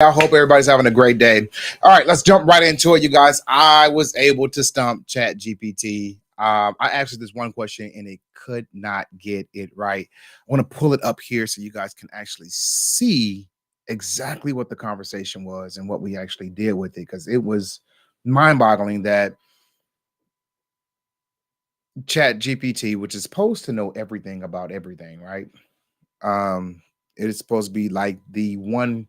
I hope everybody's having a great day. All right, let's jump right into it, you guys. I was able to stump Chat GPT. I asked it this one question and it could not get it right. I want to pull it up here so you guys can actually see exactly what the conversation was and what we actually did with it because it was mind-boggling that Chat GPT, which is supposed to know everything about everything, right? Um, it is supposed to be like the one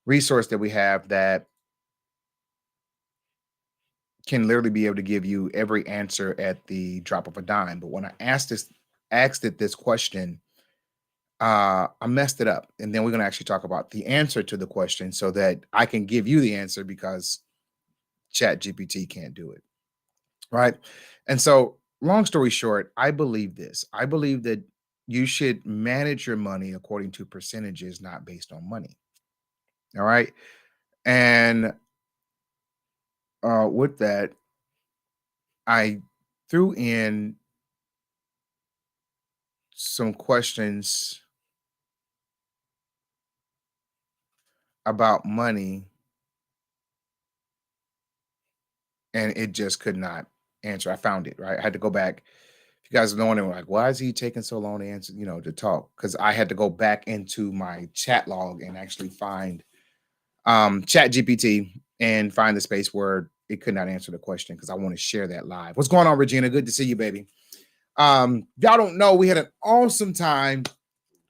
resource that we have that can literally be able to give you every answer at the drop of a dime. But when I asked it this question, I messed it up. And then we're gonna actually talk about the answer to the question so that I can give you the answer because Chat GPT can't do it. Right. And so long story short, I believe this. I believe that you should manage your money according to percentages, not based on money. All right. And with that, I threw in some questions about money and it just could not answer. I found it, right? I had to go back. If you guys are wondering, like, why is he taking so long to answer, to talk? Because I had to go back into my chat log and actually find Chat GPT and find the space where it could not answer the question because I want to share that live. What's going on, Regina? Good to see you, baby. Y'all don't know, we had an awesome time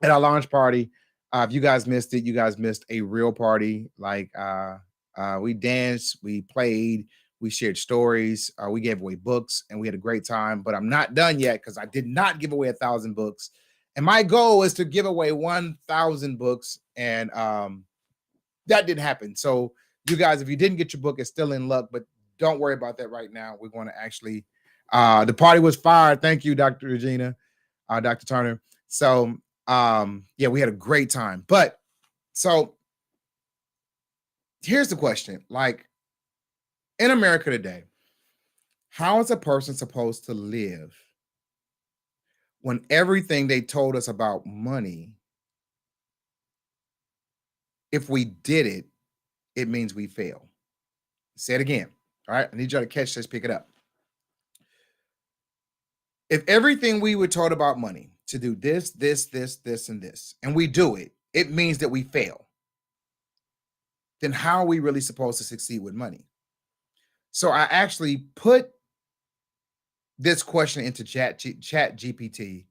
at our launch party. If you guys missed it, you guys missed a real party. We danced, we played, we shared stories, we gave away books, and we had a great time. But I'm not done yet because I did not give away 1,000 books, and my goal is to give away 1,000 books, and that didn't happen. So you guys, if you didn't get your book, it's still in luck. But don't worry about that right now. We're going to actually. The party was fire. Thank you, Dr. Regina, Dr. Turner. So yeah, we had a great time. But so here's the question: like in America today, how is a person supposed to live when everything they told us about money, if we did it, it means we fail? Say it again. All right, I need y'all to catch this, pick it up. If everything we were taught about money to do this, and this, and we do it, it means that we fail. Then how are we really supposed to succeed with money? So I actually put this question into Chat GPT,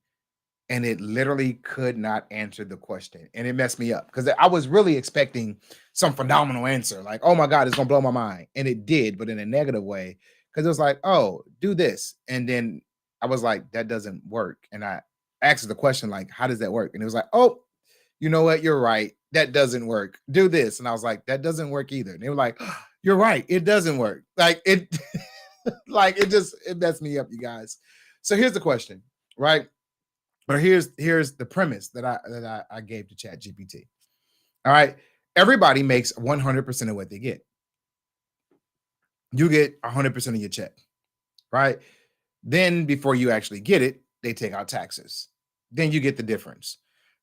and it literally could not answer the question, and it messed me up because I was really expecting some phenomenal answer, like, "Oh my God, it's gonna blow my mind," and it did, but in a negative way because it was like, "Oh, do this," and then I was like, "That doesn't work," and I asked the question like, "How does that work?" And it was like, "Oh, you know what? You're right. That doesn't work. Do this," and I was like, "That doesn't work either." And they were like, "You're right. It doesn't work." Like it. Like it messed me up, you guys. So here's the question, right? But here's the premise that I gave to Chat GPT. All right. Everybody makes 100% of what they get. You get 100% of your check, right? Then before you actually get it, they take out taxes. Then you get the difference.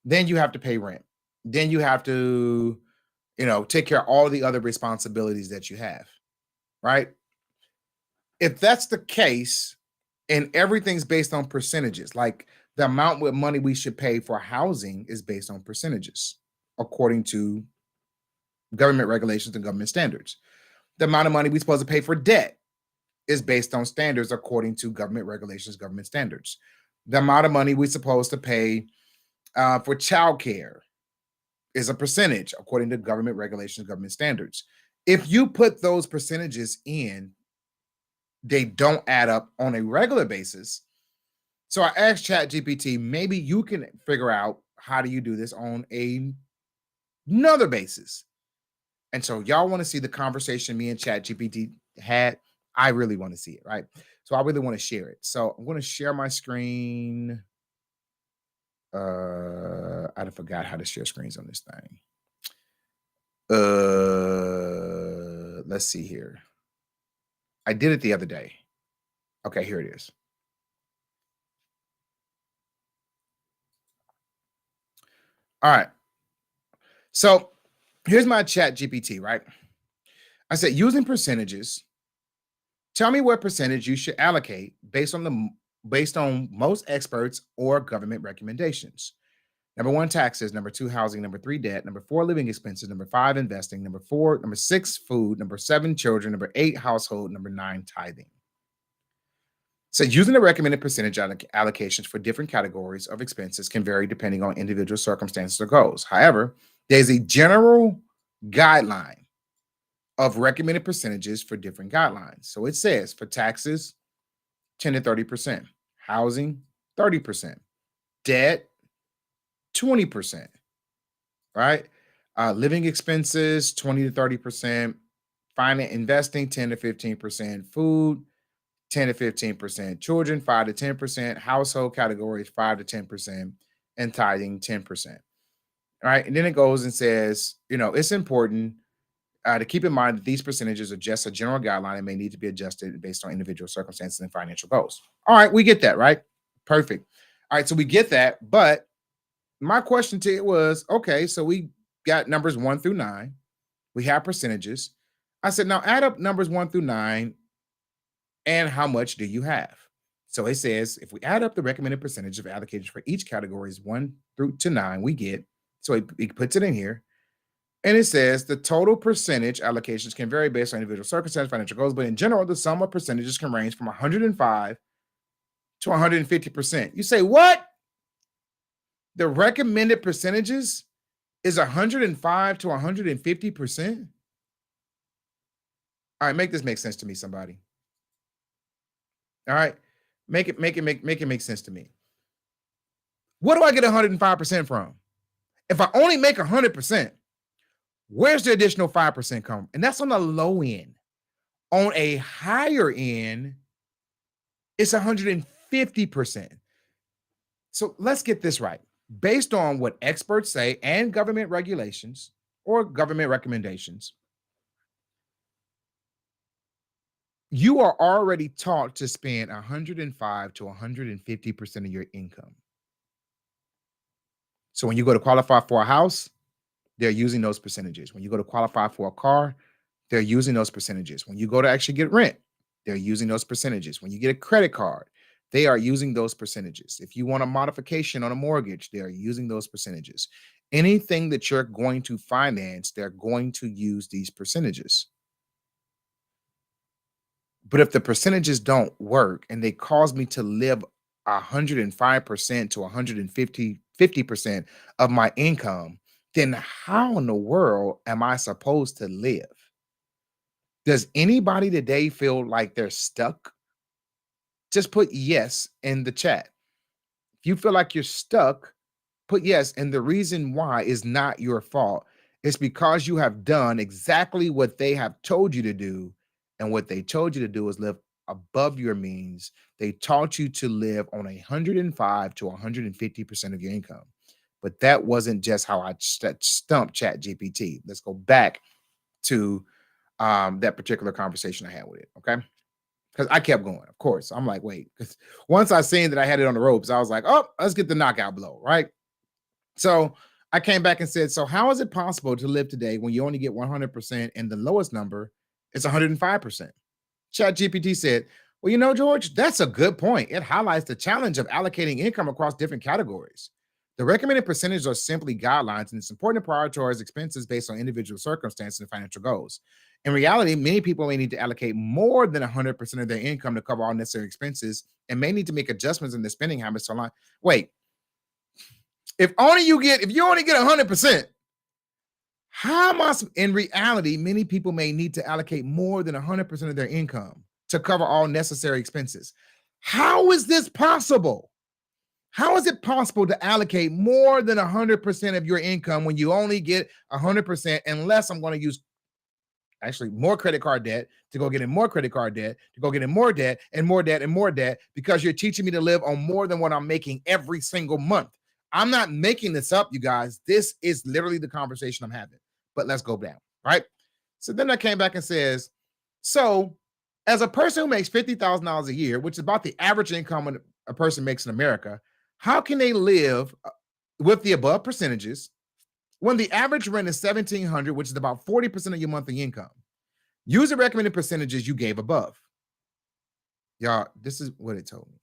Then you have to pay rent. Then you have to, take care of all the other responsibilities that you have, right? If that's the case, and everything's based on percentages, like the amount of money we should pay for housing is based on percentages according to government regulations and government standards. The amount of money we're supposed to pay for debt is based on standards according to government regulations, government standards. The amount of money we're supposed to pay for childcare is a percentage according to government regulations, government standards. If you put those percentages in, they don't add up on a regular basis. So I asked ChatGPT, maybe you can figure out how do you do this on another basis. And so y'all want to see the conversation me and ChatGPT had. I really want to see it, right? So I really want to share it. So I'm going to share my screen. I forgot how to share screens on this thing. Let's see here. I did it the other day. Okay, here it is. All right. So Here's my chat GPT, right? I said, using percentages, tell me what percentage you should allocate based on most experts or government recommendations. Number one, taxes. Number two, housing. Number three, debt. Number four, living expenses. Number five, investing. Number six, food. Number seven, children. Number eight, household. Number nine, tithing. So using the recommended percentage allocations for different categories of expenses can vary depending on individual circumstances or goals. However, there's a general guideline of recommended percentages for different guidelines. So it says for taxes, 10 to 30%, housing, 30%, debt, 20%, right? Living expenses, 20 to 30%, finance investing, 10 to 15%, food, 10 to 15%, children, 5 to 10%, household categories, 5 to 10%, and tithing, 10%. All right. And then it goes and says, it's important to keep in mind that these percentages are just a general guideline and may need to be adjusted based on individual circumstances and financial goals. All right, we get that, right? Perfect. All right, so we get that. But my question to you was, okay, so we got numbers 1 through 9. We have percentages. I said, now add up numbers 1 through 9 and how much do you have? So it says, if we add up the recommended percentage of allocations for each categories 1 through 9, we get, so it puts it in here. And it says the total percentage allocations can vary based on individual circumstances, financial goals, but in general, the sum of percentages can range from 105 to 150%. You say, what? The recommended percentages is 105 to 150%? All right, make this make sense to me, somebody. All right, make it make sense to me. What do I get 105% from? If I only make 100%, where's the additional 5% come? And that's on the low end. On a higher end, it's 150%. So let's get this right. Based on what experts say and government regulations or government recommendations, you are already taught to spend 105 to 150% of your income. So when you go to qualify for a house, they're using those percentages. When you go to qualify for a car, they're using those percentages. When you go to actually get rent, they're using those percentages. When you get a credit card, they are using those percentages. If you want a modification on a mortgage, they're using those percentages. Anything that you're going to finance, they're going to use these percentages. But if the percentages don't work and they cause me to live 105% to 50% of my income, then how in the world am I supposed to live? Does anybody today feel like they're stuck? Just put yes in the chat. If you feel like you're stuck, put yes. And the reason why is not your fault. It's because you have done exactly what they have told you to do. And what they told you to do is live above your means. They taught you to live on 105 to 150% of your income. But that wasn't just how I stumped Chat GPT. Let's go back to that particular conversation I had with it. Okay. Because I kept going, of course. I'm like, wait, because once I seen that I had it on the ropes, I was like, oh, let's get the knockout blow, right? So I came back and said, so how is it possible to live today when you only get 100% and the lowest number is 105%? Chat GPT said, well, George, that's a good point. It highlights the challenge of allocating income across different categories. The recommended percentages are simply guidelines, and it's important to prioritize expenses based on individual circumstances and financial goals. In reality, many people may need to allocate more than 100% of their income to cover all necessary expenses and may need to make adjustments in their spending habits to align. Wait, if you only get 100%, how much in reality, many people may need to allocate more than 100% of their income to cover all necessary expenses. How is this possible? How is it possible to allocate more than 100% of your income when you only get 100%, unless I'm going to use actually more credit card debt to go get in more credit card debt, to go get in more debt and more debt and more debt, because you're teaching me to live on more than what I'm making every single month. I'm not making this up, you guys. This is literally the conversation I'm having. But let's go down, right? So then I came back and says, so as a person who makes $50,000 a year, which is about the average income a person makes in America, how can they live with the above percentages When the average rent is 1,700, which is about 40% of your monthly income, use the recommended percentages you gave above. Y'all, this is what it told me.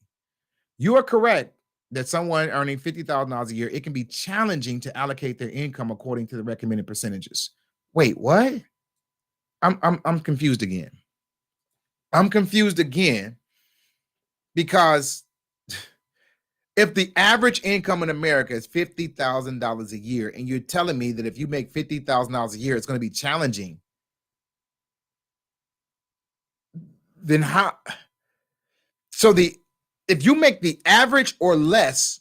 You are correct that someone earning $50,000 a year, it can be challenging to allocate their income according to the recommended percentages. Wait, what? I'm confused again. I'm confused again because if the average income in America is $50,000 a year, and you're telling me that if you make $50,000 a year, it's going to be challenging, then how? So if you make the average or less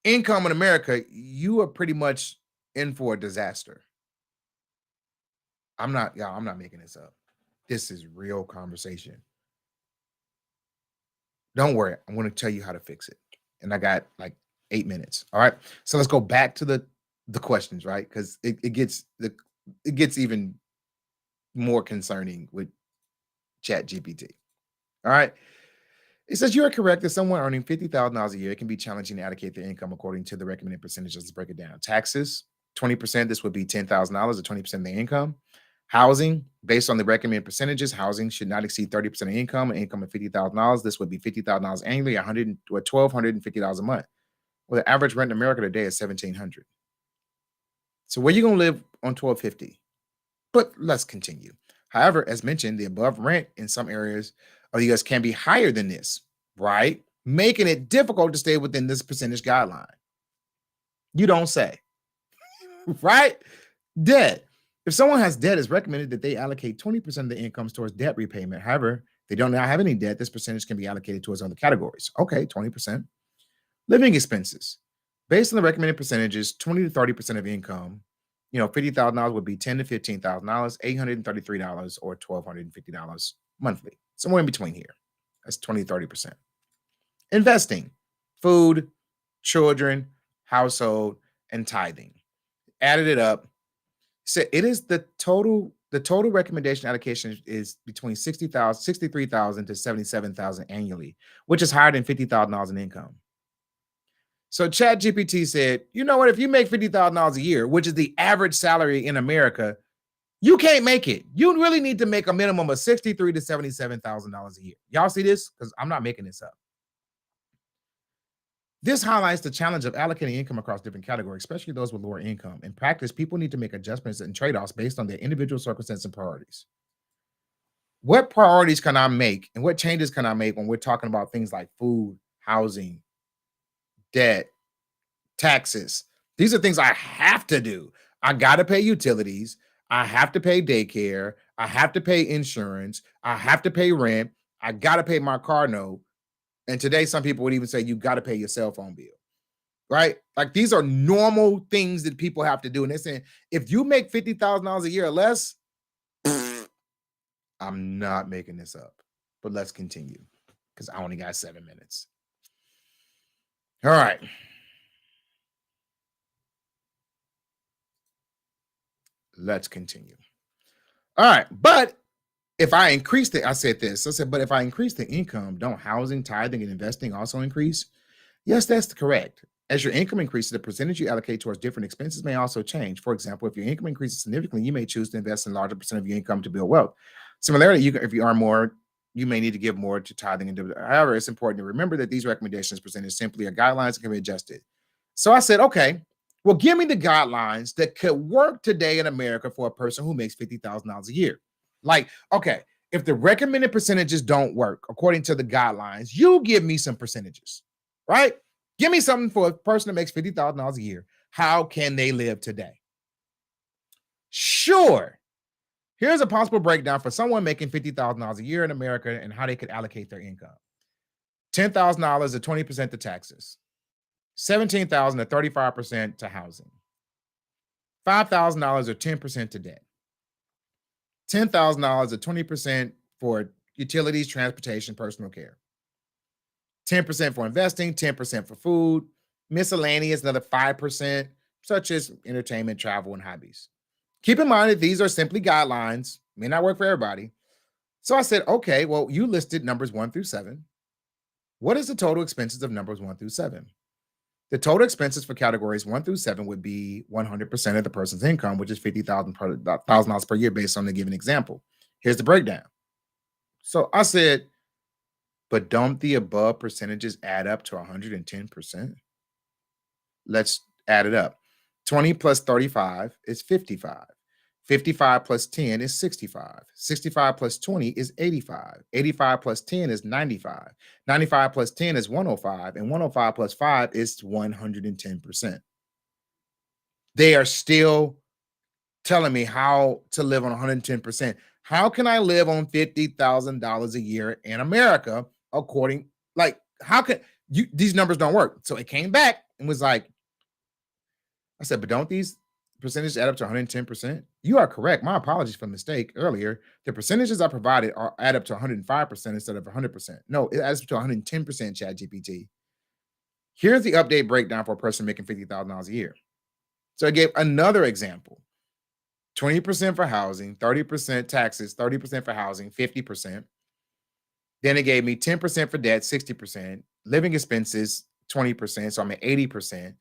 income in America, you are pretty much in for a disaster. Y'all, I'm not making this up. This is real conversation. Don't worry, I'm going to tell you how to fix it. And I got like 8 minutes. All right. So let's go back to the questions, right? Because it gets even more concerning with Chat GPT. All right. It says you are correct that someone earning $50,000 a year, it can be challenging to allocate their income according to the recommended percentages. Let's break it down. Taxes, 20%, this would be $10,000 or 20% of their income. Housing, based on the recommended percentages, housing should not exceed 30% of income. An income of $50,000, this would be $50,000 annually, $1,250 a month. Well, the average rent in America today is $1,700. So where you gonna live on $1,250? But let's continue. However, as mentioned, the above rent in some areas of the US can be higher than this, right? Making it difficult to stay within this percentage guideline. You don't say, right? Debt. If someone has debt, it's recommended that they allocate 20% of the incomes towards debt repayment. However, if they don't now have any debt, this percentage can be allocated towards other categories. Okay, 20%. Living expenses. Based on the recommended percentages, 20 to 30% of income, $50,000 would be $10 to $15,000, $833 or $1,250 monthly. Somewhere in between here. That's 20 to 30%. Investing, food, children, household, and tithing. Added it up. So it is the total recommendation allocation is between 63,000 to 77,000 annually, which is higher than $50,000 in income. So Chat GPT said, you know what, if you make $50,000 a year, which is the average salary in America, you can't make it. You really need to make a minimum of $63,000 to $77,000 a year. Y'all see this? Because I'm not making this up. This highlights the challenge of allocating income across different categories, especially those with lower income. In practice, people need to make adjustments and trade-offs based on their individual circumstances and priorities. What priorities can I make and what changes can I make when we're talking about things like food, housing, debt, taxes? These are things I have to do. I got to pay utilities. I have to pay daycare. I have to pay insurance. I have to pay rent. I got to pay my car note. And today, some people would even say you got to pay your cell phone bill, right? Like these are normal things that people have to do. And they're saying, if you make $50,000 a year or less, I'm not making this up. But let's continue because I only got 7 minutes. All right. Let's continue. All right. But if I increase I said, but if I increase the income, don't housing, tithing, and investing also increase? Yes, that's correct. As your income increases, the percentage you allocate towards different expenses may also change. For example, if your income increases significantly, you may choose to invest in a larger percent of your income to build wealth. Similarly, if you earn more, you may need to give more to tithing and dividend. However, it's important to remember that these recommendations presented simply are guidelines that can be adjusted. So I said, okay, well, give me the guidelines that could work today in America for a person who makes $50,000 a year. Like, okay, if the recommended percentages don't work according to the guidelines, you give me some percentages, right? Give me something for a person that makes $50,000 a year. How can they live today? Sure. Here's a possible breakdown for someone making $50,000 a year in America and how they could allocate their income. $10,000 or 20% to taxes. $17,000 or 35% to housing. $5,000 or 10% to debt. $10,000 or 20% for utilities, transportation, personal care. 10% for investing, 10% for food, miscellaneous, another 5%, such as entertainment, travel, and hobbies. Keep in mind that these are simply guidelines, may not work for everybody. So I said, okay, well, you listed numbers 1 through 7. What is the total expenses of numbers 1 through 7? The total expenses for categories 1 through 7 would be 100% of the person's income, which is $50,000 per year based on the given example. Here's the breakdown. So I said, but don't the above percentages add up to 110%? Let's add it up. 20 plus 35 is 55. 55 plus 10 is 65. 65 plus 20 is 85. 85 plus 10 is 95. 95 plus 10 is 105. And 105 plus 5 is 110%. They are still telling me how to live on 110%. How can I live on $50,000 a year in America according, like, how can you, these numbers don't work. So it came back and was like, I said, but don't these percentages add up to 110%? You are correct. My apologies for the mistake earlier. The percentages I provided are add up to 105% instead of 100%. No, it adds up to 110%, Chat GPT. Here's the update breakdown for a person making $50,000 a year. So I gave another example. 20% for housing, 30% taxes, 30% for housing, 50%. Then it gave me 10% for debt, 60%, living expenses, 20%. So I'm at 80%.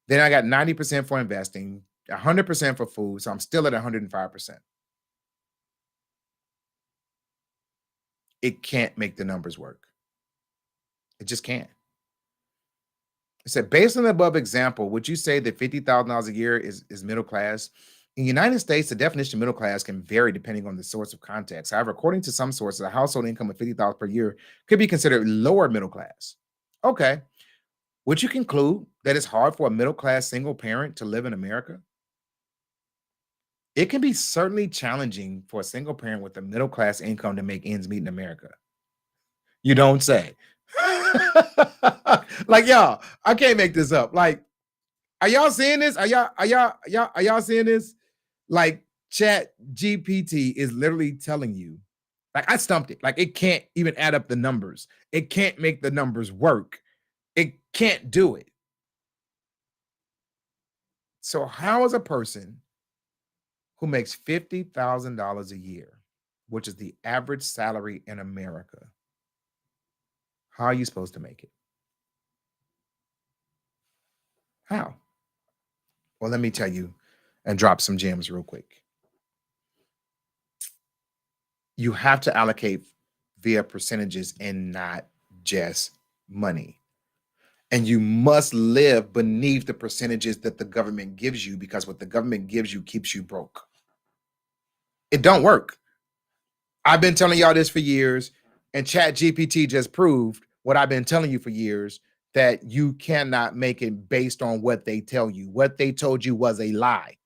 Then I got 90% for investing, 100% for food. So I'm still at 105%. It can't make the numbers work. It just can't. I said, based on the above example, would you say that $50,000 a year is middle class? In the United States, the definition of middle class can vary depending on the source of context. However, according to some sources, a household income of $50,000 per year could be considered lower middle class. Okay. Would you conclude that it's hard for a middle class single parent to live in America? It can be certainly challenging for a single parent with a middle class income to make ends meet in America. You don't say. Like, y'all, I can't make this up. Like, are y'all seeing this? Are y'all seeing this? Like, Chat GPT is literally telling you, like, I stumped it. Like, it can't even add up the numbers. It can't make the numbers work. It can't do it. So, how is a person who makes $50,000 a year, which is the average salary in America, how are you supposed to make it? How? Well, let me tell you and drop some gems real quick. You have to allocate via percentages and not just money. And you must live beneath the percentages that the government gives you, because what the government gives you keeps you broke. It don't work. I've been telling y'all this for years, and Chat GPT just proved what I've been telling you for years, that you cannot make it based on what they tell you. What they told you was a lie.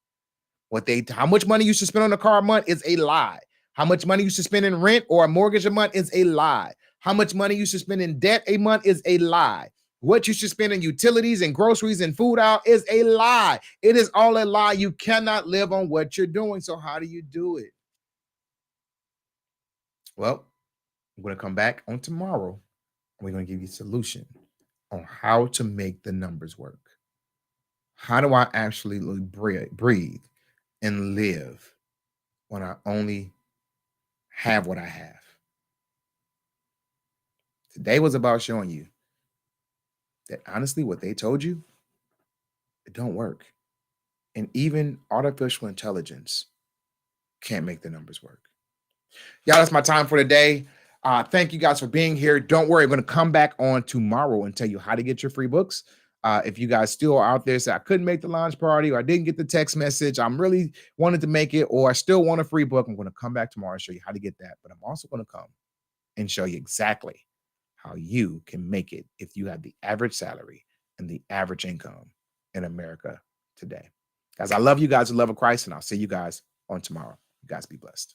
How much money you should spend on a car a month is a lie. How much money you should spend in rent or a mortgage a month is a lie. How much money you should spend in debt a month is a lie. What you should spend in utilities and groceries and food out is a lie. It is all a lie. You cannot live on what you're doing. So how do you do it? Well, I'm going to come back on tomorrow, and we're going to give you a solution on how to make the numbers work. How do I actually breathe and live when I only have what I have? Today was about showing you that honestly, what they told you, it don't work. And even artificial intelligence can't make the numbers work. Y'all, that's my time for today. Thank you guys for being here. Don't worry, I'm going to come back on tomorrow and tell you how to get your free books. If you guys still are out there say, I couldn't make the launch party, or I didn't get the text message, I'm really wanted to make it, or I still want a free book, I'm going to come back tomorrow and show you how to get that. But I'm also going to come and show you exactly how you can make it if you have the average salary and the average income in America today. Guys, I love you guys with the love of Christ, and I'll see you guys on tomorrow. You guys be blessed.